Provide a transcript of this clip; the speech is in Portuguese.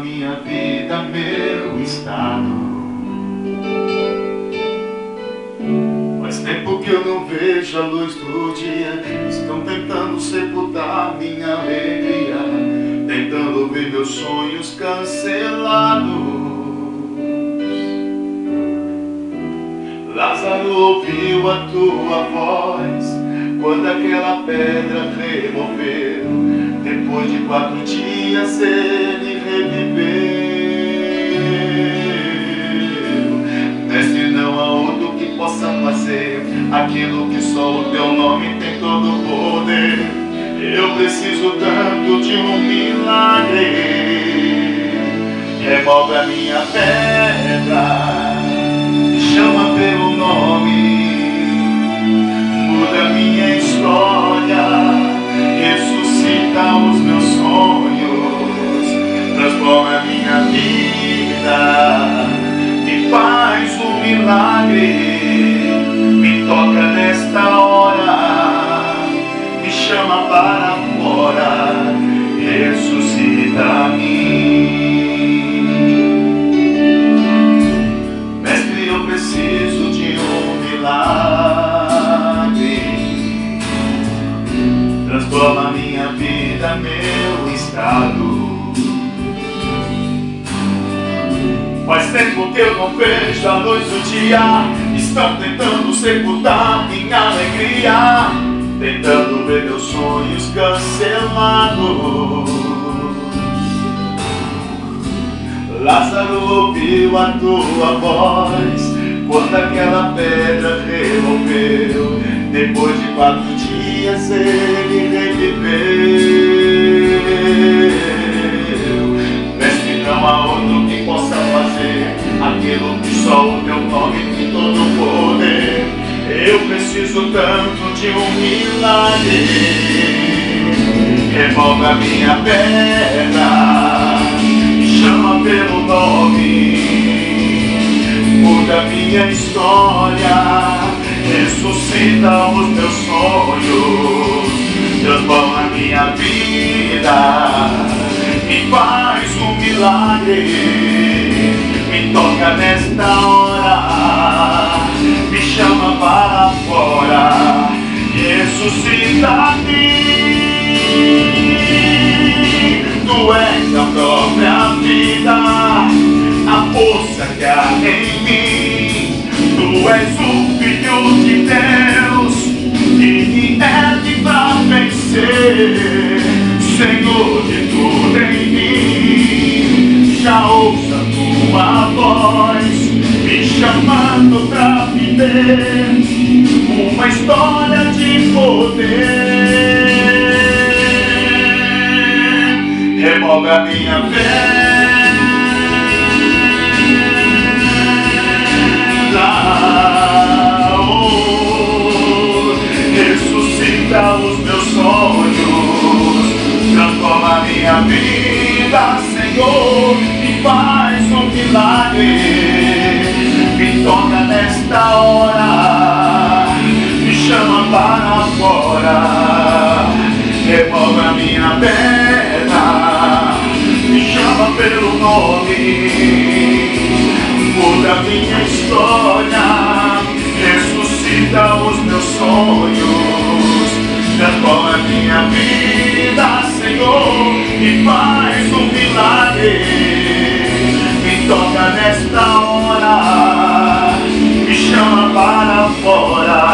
minha vida, meu estado. Faz tempo que eu não vejo a luz do dia. Estão tentando sepultar minha alegria, tentando ver meus sonhos cancelados. Lázaro ouviu a tua voz quando aquela pedra removeu. Depois de 4 dias ele reviveu. Mestre, não há outro que possa fazer aquilo que só o teu nome tem todo o poder. Eu preciso tanto de um milagre. Remove a minha pedra, me chama pelo nome, muda minha história, ressuscita os meus sonhos, transforma minha vida, me faz um milagre, me toca nesta hora, me chama para fora, ressuscita-me. Mestre, eu preciso de um milagre, transforma minha vida, meu estado. Faz tempo que eu não vejo a luz do dia. Estão tentando sepultar minha alegria, tentando ver meus sonhos cancelados. Lázaro ouviu a tua voz quando aquela pedra removeu. Depois de 4 dias ele reviveu. Mestre, não há outro que possa fazer aquilo que só o teu nome tem todo o poder. Eu preciso tanto de um milagre. Remove a minha pedra, me chama pelo nome, muda minha história, ressuscita os meus sonhos, transforma minha vida, me faz um milagre, me toca nesta hora, me chama para fora, ressuscita-me. Tu és a própria vida, a força que há em mim. Tu és o Filho de Deus que me ergue pra vencer. Senhor de tudo em mim, já ouça tua voz me chamando pra viver uma história de poder. Remove a minha pedra, ressuscita os meus sonhos, transforma a minha vida, Senhor, me faz um milagre, me toca nesta hora, me chama para fora, remove a minha pedra, me chama pelo nome, muda a minha história, ressuscita os meus sonhos, transforma a minha vida, Senhor, me faz um milagre, me toca nesta hora, me chama para fora,